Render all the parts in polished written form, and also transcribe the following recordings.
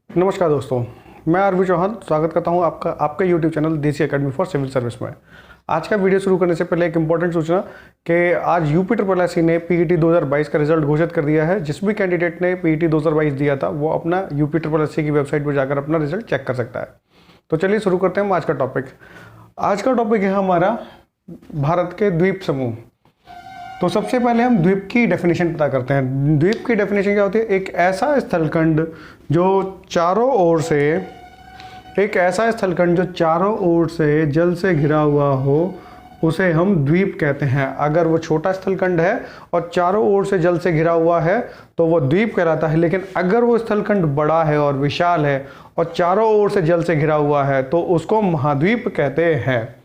नमस्कार दोस्तों, मैं आरबी चौहान स्वागत करता हूं आपका यूट्यूब चैनल देसी एकेडमी फॉर सिविल सर्विस में। आज का वीडियो शुरू करने से पहले एक इंपॉर्टेंट सूचना कि आज यूपी ट्रिपल एससी ने पीईटी 2022 का रिजल्ट घोषित कर दिया है। जिस भी कैंडिडेट ने पीईटी 2022 दिया था वो अपना यूपी ट्रिपल एससी की वेबसाइट पर जाकर अपना रिजल्ट चेक कर सकता है। तो चलिए शुरू करते हैं आज का टॉपिक। आज का टॉपिक है हमारा भारत के द्वीप समूह। तो सबसे पहले हम द्वीप की डेफिनेशन पता करते हैं। द्वीप की डेफिनेशन क्या होती है? एक ऐसा स्थलखंड जो चारों ओर से जल से घिरा हुआ हो उसे हम द्वीप कहते हैं। अगर वो छोटा स्थलखंड है और चारों ओर से जल से घिरा हुआ है तो वो द्वीप कहलाता है। लेकिन अगर वो स्थलखंड बड़ा है और विशाल है और चारों ओर से जल से घिरा हुआ है तो उसको महाद्वीप कहते हैं।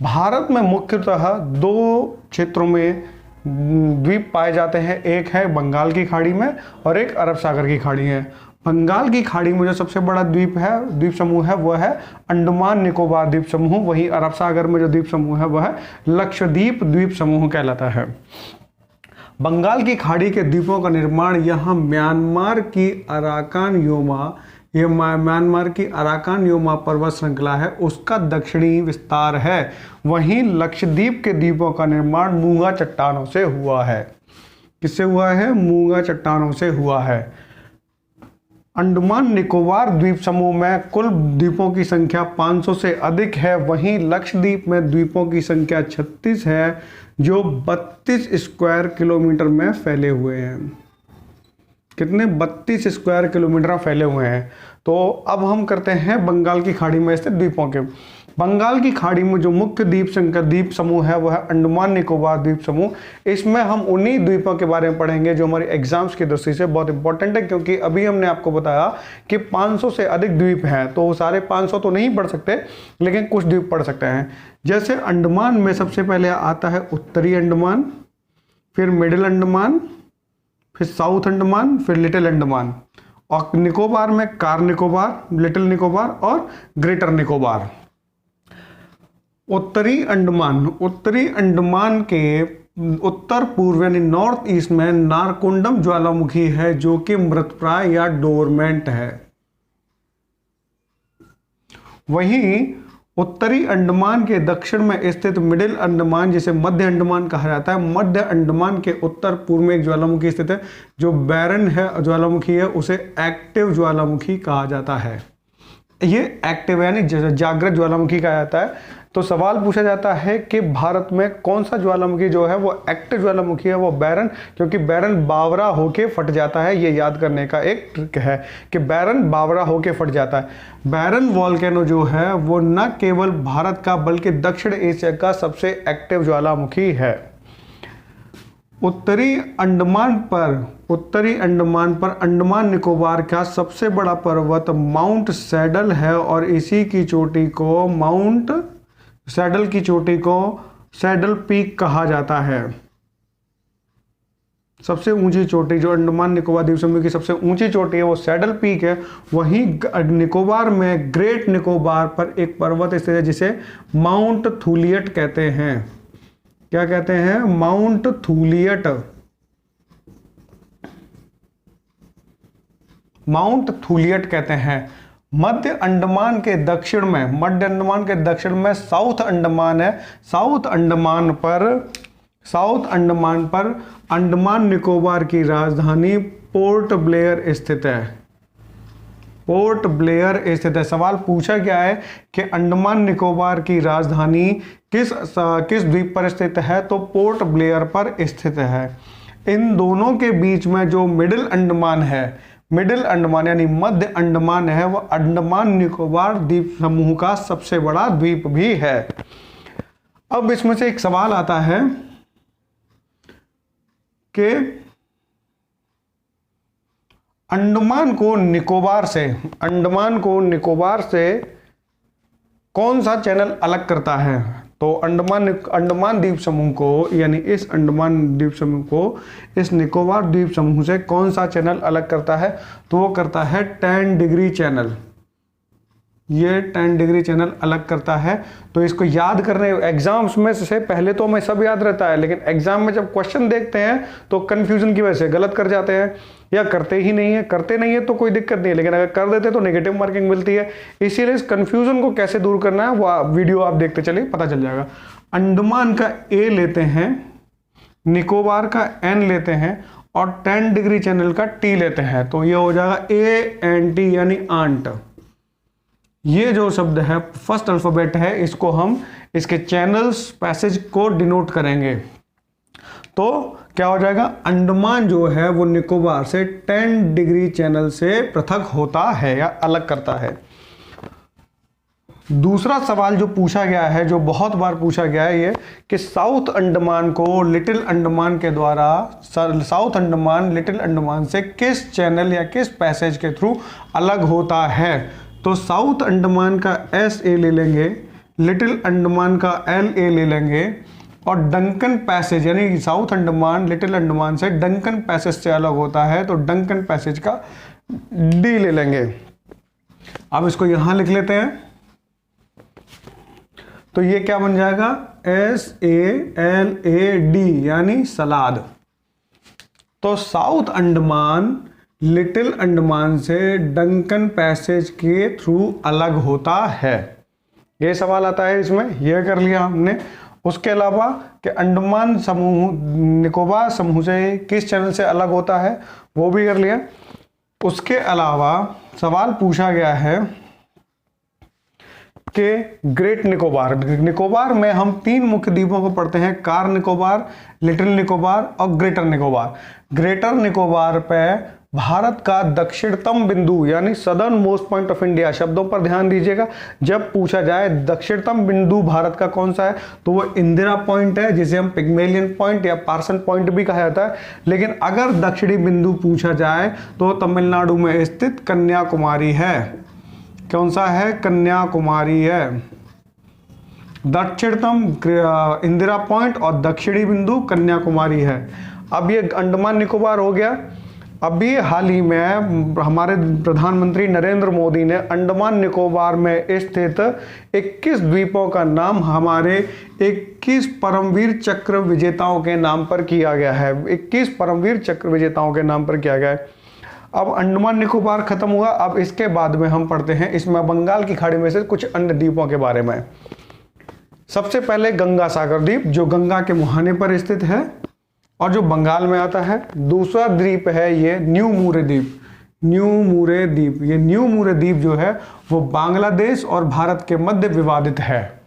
भारत में मुख्यतः दो क्षेत्रों में द्वीप पाए जाते हैं। एक है बंगाल की खाड़ी में और एक अरब सागर की खाड़ी है। बंगाल की खाड़ी में जो सबसे बड़ा द्वीप समूह है वह है अंडमान निकोबार द्वीप समूह। वहीं अरब सागर में जो द्वीप समूह है वह लक्षद्वीप द्वीप समूह कहलाता है। बंगाल की खाड़ी के द्वीपों का निर्माण यहाँ म्यांमार की अराकान योमा पर्वत श्रृंखला है, उसका दक्षिणी विस्तार है। वहीं लक्षद्वीप के द्वीपों का निर्माण मूंगा चट्टानों से हुआ है। किससे हुआ है? मूंगा चट्टानों से हुआ है। अंडमान निकोबार द्वीप समूह में कुल द्वीपों की संख्या 500 से अधिक है। वहीं लक्षद्वीप में द्वीपों की संख्या 36 है जो 32 स्क्वायर किलोमीटर में फैले हुए हैं। कितने? 32 स्क्वायर किलोमीटर फैले हुए हैं। तो अब हम करते हैं बंगाल की खाड़ी में स्थित द्वीपों के। बंगाल की खाड़ी में जो मुख्य द्वीप समूह है वह है अंडमान निकोबार द्वीप समूह। इसमें हम उन्हीं द्वीपों के बारे में पढ़ेंगे जो हमारे एग्जाम्स की दृष्टि से बहुत इंपॉर्टेंट है, क्योंकि अभी हमने आपको बताया कि 500 से अधिक द्वीप हैं। तो सारे 500 तो नहीं पढ़ सकते, लेकिन कुछ द्वीप पढ़ सकते हैं। जैसे अंडमान में सबसे पहले आता है उत्तरी अंडमान, फिर मिडिल अंडमान, फिर साउथ अंडमान, फिर लिटिल अंडमान। और निकोबार में कार निकोबार, लिटिल निकोबार और ग्रेटर निकोबार। उत्तरी अंडमान के उत्तर पूर्व यानी नॉर्थ ईस्ट में नारकोंडम ज्वालामुखी है जो कि मृतप्राय या डोरमेंट है। वहीं उत्तरी अंडमान के दक्षिण में स्थित मिडिल अंडमान, जिसे मध्य अंडमान कहा जाता है, मध्य अंडमान के उत्तर पूर्व में एक ज्वालामुखी स्थित है जो बैरन है ज्वालामुखी है, उसे एक्टिव ज्वालामुखी कहा जाता है। ये एक्टिव यानी जागृत ज्वालामुखी कहा जाता है। तो सवाल पूछा जाता है कि भारत में कौन सा ज्वालामुखी जो है वो एक्टिव ज्वालामुखी है? वो बैरन, क्योंकि बैरन बावरा होके फट जाता है। ये याद करने का एक ट्रिक है कि बैरन बावरा होके फट जाता है। बैरन वॉल्केनो जो है वो न केवल भारत का बल्कि दक्षिण एशिया का सबसे एक्टिव ज्वालामुखी है। उत्तरी अंडमान पर अंडमान निकोबार का सबसे बड़ा पर्वत माउंट सैडल है और इसी की चोटी को सैडल पीक कहा जाता है। सबसे ऊंची चोटी जो अंडमान निकोबार द्वीप समूह की सबसे ऊंची चोटी है वो सैडल पीक है। वहीं निकोबार में ग्रेट निकोबार पर एक पर्वत स्थित है जिसे माउंट थूलियट कहते हैं। क्या कहते हैं? माउंट थूलियट कहते हैं। मध्य अंडमान के दक्षिण में साउथ अंडमान है। साउथ अंडमान पर अंडमान निकोबार की राजधानी पोर्ट ब्लेयर स्थित है। सवाल पूछा गया है कि अंडमान निकोबार की राजधानी किस द्वीप पर स्थित है? तो पोर्ट ब्लेयर पर स्थित है। इन दोनों के बीच में जो मिडिल अंडमान यानी मध्य अंडमान है वह अंडमान निकोबार द्वीप समूह का सबसे बड़ा द्वीप भी है। अब इसमें से एक सवाल आता है कि अंडमान को निकोबार से कौन सा चैनल अलग करता है? तो अंडमान द्वीप समूह को यानी इस अंडमान द्वीप समूह को इस निकोबार द्वीप समूह से कौन सा चैनल अलग करता है? तो वो करता है 10 डिग्री चैनल। ये 10 डिग्री चैनल अलग करता है। तो इसको याद करने, एग्जाम्स में से पहले तो हमें सब याद रहता है, लेकिन एग्जाम में जब क्वेश्चन देखते हैं तो कंफ्यूजन की वजह से गलत कर जाते हैं या करते ही नहीं है। करते नहीं है तो कोई दिक्कत नहीं है, लेकिन अगर कर देते तो नेगेटिव मार्किंग मिलती है। इसीलिए इस कंफ्यूजन को कैसे दूर करना है वो वीडियो आप देखते चलिए, पता चल जाएगा। अंडमान का ए लेते हैं, निकोबार का एन लेते हैं और 10 डिग्री चैनल का टी लेते हैं, तो ये हो जाएगा ANT यानी आंट। ये जो शब्द है फर्स्ट अल्फाबेट है, इसको हम इसके चैनल्स पैसेज को डिनोट करेंगे। तो क्या हो जाएगा, अंडमान जो है वो निकोबार से 10 डिग्री चैनल से पृथक होता है या अलग करता है। दूसरा सवाल जो पूछा गया है, जो बहुत बार पूछा गया है, ये कि साउथ अंडमान को लिटिल अंडमान के द्वारा, साउथ अंडमान लिटिल अंडमान से किस चैनल या किस पैसेज के थ्रू अलग होता है। तो साउथ अंडमान का SA ले लेंगे, लिटिल अंडमान का LA ले लेंगे और डंकन पैसेज यानी साउथ अंडमान लिटिल अंडमान से डंकन पैसेज से अलग होता है, तो डंकन पैसेज का D ले लेंगे। अब इसको यहां लिख लेते हैं, तो ये क्या बन जाएगा, SALAD यानी सलाद। तो साउथ अंडमान लिटिल अंडमान से डंकन पैसेज के थ्रू अलग होता है। ये सवाल आता है इसमें, यह कर लिया हमने। उसके अलावा कि अंडमान समूह निकोबार समूह से किस चैनल से अलग होता है, वो भी कर लिया। उसके अलावा सवाल पूछा गया है कि ग्रेट निकोबार, निकोबार में हम 3 मुख्य द्वीपों को पढ़ते हैं, कार निकोबार, लिटिल निकोबार और ग्रेटर निकोबार। ग्रेटर निकोबार पे भारत का दक्षिणतम बिंदु यानी southern most point of India, शब्दों पर ध्यान दीजिएगा। जब पूछा जाए दक्षिणतम बिंदु भारत का कौन सा है, तो वो इंदिरा पॉइंट है, जिसे हम पिग्मेलियन पॉइंट या पार्सन पॉइंट भी कहा जाता है। लेकिन अगर दक्षिणी बिंदु पूछा जाए तो तमिलनाडु में स्थित कन्याकुमारी है। कौन सा है, कन्याकुमारी है। दक्षिणतम इंदिरा पॉइंट और दक्षिणी बिंदु कन्याकुमारी है। अब ये अंडमान निकोबार हो गया। अभी हाल ही में हमारे प्रधानमंत्री नरेंद्र मोदी ने अंडमान निकोबार में स्थित 21 द्वीपों का नाम हमारे 21 परमवीर चक्र विजेताओं के नाम पर किया गया है। 21 परमवीर चक्र विजेताओं के नाम पर किया गया है। अब अंडमान निकोबार खत्म हुआ। अब इसके बाद में हम पढ़ते हैं इसमें बंगाल की खाड़ी में से कुछ अन्य द्वीपों के बारे में। सबसे पहले गंगा सागर द्वीप, जो गंगा के मुहाने पर स्थित है और जो बंगाल में आता है। दूसरा द्वीप है ये न्यू मूरे द्वीप, न्यू मूरे द्वीप। ये न्यू मूरे द्वीप जो है वो बांग्लादेश और भारत के मध्य विवादित है।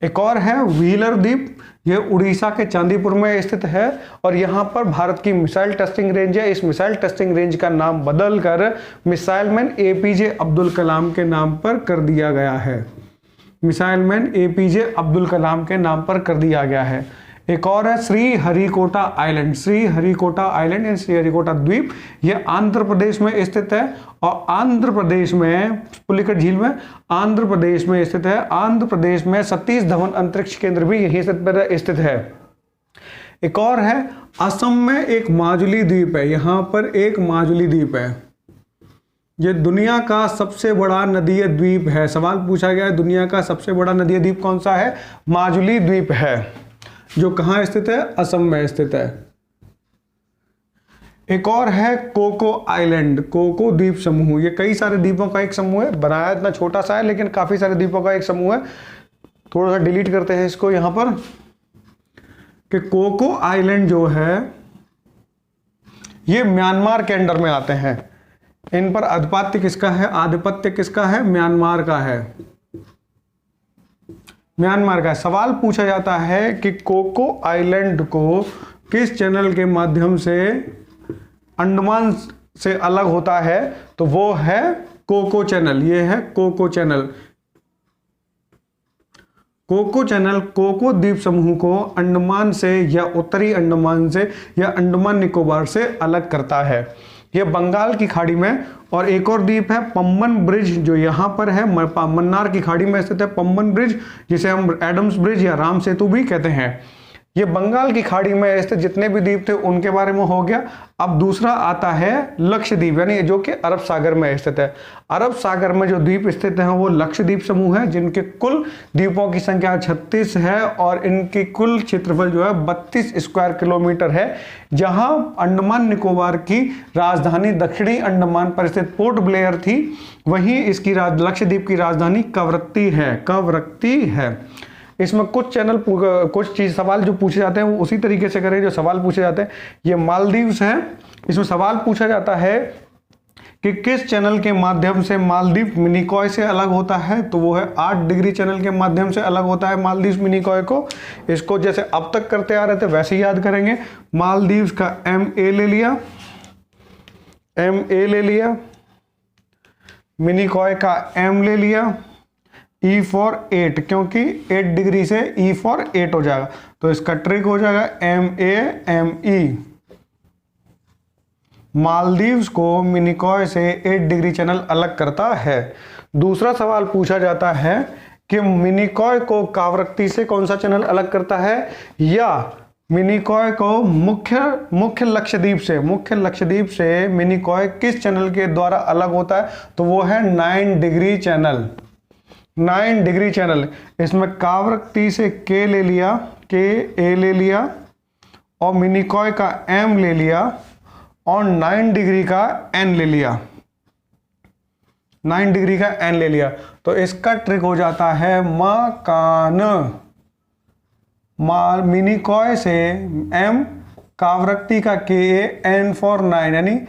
एक और है व्हीलर द्वीप, ये उड़ीसा के चांदीपुर में स्थित है और यहाँ पर भारत की मिसाइल टेस्टिंग रेंज है। इस मिसाइल टेस्टिंग रेंज का नाम बदलकर missile man APJ Abdul Kalam के नाम पर कर दिया गया है। Missile man APJ Abdul Kalam के नाम पर कर दिया गया है। एक और है श्री हरिकोटा आइलैंड, श्री हरिकोटा आइलैंड या श्री हरिकोटा द्वीप, ये आंध्र प्रदेश में स्थित है और आंध्र प्रदेश में पुलिकट झील में आंध्र प्रदेश में स्थित है। आंध्र प्रदेश में सतीश धवन अंतरिक्ष केंद्र भी यही स्थित है। एक और है असम में एक माजुली द्वीप है, यहां पर एक माजुली द्वीप है। ये दुनिया का सबसे बड़ा नदीय द्वीप है। सवाल पूछा गया है दुनिया का सबसे बड़ा नदीय द्वीप कौन सा है, माजुली द्वीप है, जो कहां स्थित है, असम में स्थित है। एक और है कोको आइलैंड, कोको द्वीप समूह। ये कई सारे द्वीपों का एक समूह है, बनाया इतना छोटा सा है लेकिन काफी सारे द्वीपों का एक समूह है। थोड़ा सा डिलीट करते हैं इसको यहां पर कि कोको आइलैंड जो है ये म्यांमार के अंडर में आते हैं। इन पर आधिपत्य किसका है, आधिपत्य किसका है, म्यांमार का है, म्यांमार का। सवाल पूछा जाता है कि कोको आइलैंड को किस चैनल के माध्यम से अंडमान से अलग होता है, तो वो है कोको चैनल। ये है Coco channel. Coco channel Coco द्वीप समूह को अंडमान से या उत्तरी अंडमान से या अंडमान निकोबार से अलग करता है। यह बंगाल की खाड़ी में। और एक और द्वीप है पम्बन ब्रिज, जो यहां पर है मन्नार की खाड़ी में स्थित है पम्बन ब्रिज, जिसे हम एडम्स ब्रिज या राम सेतु भी कहते हैं। ये बंगाल की खाड़ी में स्थित जितने भी द्वीप थे उनके बारे में हो गया। अब दूसरा आता है लक्षद्वीप, यानी जो कि अरब सागर में स्थित है। अरब सागर में जो द्वीप स्थित हैं वो लक्षद्वीप समूह है, जिनके कुल द्वीपों की संख्या 36 है और इनकी कुल क्षेत्रफल जो है 32 स्क्वायर किलोमीटर है। जहां अंडमान निकोबार की राजधानी दक्षिणी अंडमान पर स्थित पोर्ट ब्लेयर थी, वहीं इसकी लक्षद्वीप की राजधानी कवरत्ती है। इसमें कुछ चीज सवाल जो पूछे जाते हैं वो उसी तरीके से करें जो सवाल पूछे जाते हैं। ये मालदीव्स है, इसमें सवाल पूछा जाता है कि किस चैनल के माध्यम से मालदीव मिनिकॉय से अलग होता है, तो वो है 8 डिग्री चैनल के माध्यम से अलग होता है मालदीव मिनिकॉय को। इसको जैसे अब तक करते आ रहे थे वैसे ही याद करेंगे। मालदीव्स का MA ले लिया, मिनिकॉय का M ले लिया, E फॉर 8, क्योंकि 8 डिग्री से E फॉर 8 हो जाएगा, तो इसका ट्रिक हो जाएगा MAME। मालदीव्स को मिनिकॉय से 8 डिग्री चैनल अलग करता है। दूसरा सवाल पूछा जाता है कि मिनिकॉय को कावरत्ती से कौन सा चैनल अलग करता है, या मिनिकॉय को मुख्य लक्षद्वीप से मिनिकॉय किस चैनल के द्वारा अलग होता है, तो वो है 9 डिग्री चैनल। 9 डिग्री चैनल, इसमें कावरत्ती से K ले लिया और मिनिकॉय का M ले लिया और 9 डिग्री का N ले लिया, 9 डिग्री का N ले लिया। तो इसका ट्रिक हो जाता है मकान। मिनिकॉय से M, कावरत्ती का K, N फॉर 9, यानी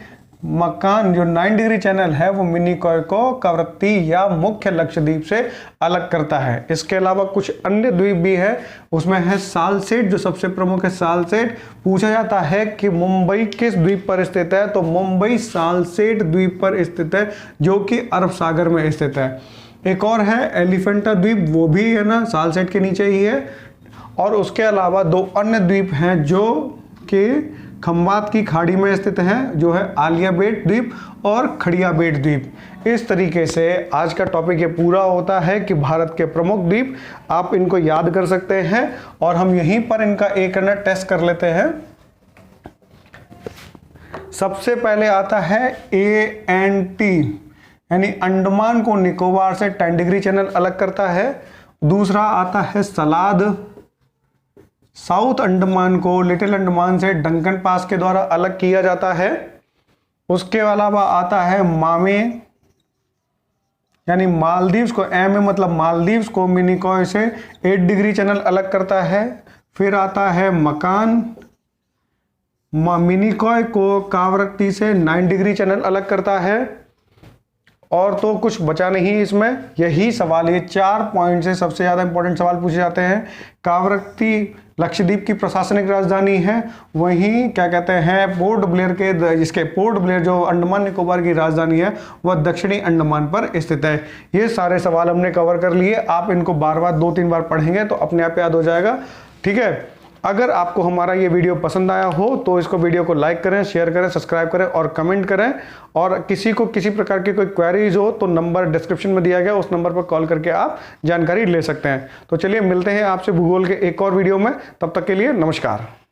मकान जो 9 डिग्री चैनल है वो मिनिकॉय को कावरत्ती या मुख्य लक्षद्वीप से अलग करता है। इसके अलावा कुछ अन्य द्वीप भी है, उसमें है सालसेट जो सबसे प्रमुख है। सालसेट पूछा जाता है कि मुंबई किस द्वीप पर स्थित है, तो मुंबई सालसेट द्वीप पर स्थित है जो कि अरब सागर में स्थित है। एक और है एलिफेंटा द्वीप, वो भी है ना सालसेट के नीचे ही है। और उसके अलावा 2 अन्य द्वीप हैं जो कि खंबात की खाड़ी में स्थित हैं, जो है आलिया बेट द्वीप और खड़िया बेट द्वीप। इस तरीके से आज का टॉपिक ये पूरा होता है कि भारत के प्रमुख द्वीप, आप इनको याद कर सकते हैं और हम यहीं पर इनका एक टेस्ट कर लेते हैं। सबसे पहले आता है ANT, यानी अंडमान को निकोबार से 10 डिग्री चैनल अलग करता है। दूसरा आता है सलाद, साउथ अंडमान को लिटिल अंडमान से डंकन पास के द्वारा अलग किया जाता है। उसके अलावा आता है मामे, यानी मालदीव्स को M में मतलब मालदीव्स को मिनिकॉय से 8 डिग्री चैनल अलग करता है। फिर आता है मकान, मिनिकॉय को कावरत्ती से 9 डिग्री चैनल अलग करता है। और तो कुछ बचा नहीं इसमें, यही सवाल, ये 4 पॉइंट से सबसे ज्यादा इंपॉर्टेंट सवाल पूछे जाते हैं। कावरत्ती लक्षद्वीप की प्रशासनिक राजधानी है, वहीं क्या कहते हैं पोर्ट ब्लेयर के, जिसके पोर्ट ब्लेयर जो अंडमान निकोबार की राजधानी है वह दक्षिणी अंडमान पर स्थित है। ये सारे सवाल हमने कवर कर लिए। आप इनको बार बार 2-3 बार पढ़ेंगे तो अपने आप याद हो जाएगा। ठीक है, अगर आपको हमारा ये वीडियो पसंद आया हो तो इसको वीडियो को लाइक करें, शेयर करें, सब्सक्राइब करें और कमेंट करें। और किसी को किसी प्रकार की कोई क्वेरीज हो तो नंबर डिस्क्रिप्शन में दिया गया, उस नंबर पर कॉल करके आप जानकारी ले सकते हैं। तो चलिए मिलते हैं आपसे भूगोल के एक और वीडियो में, तब तक के लिए नमस्कार।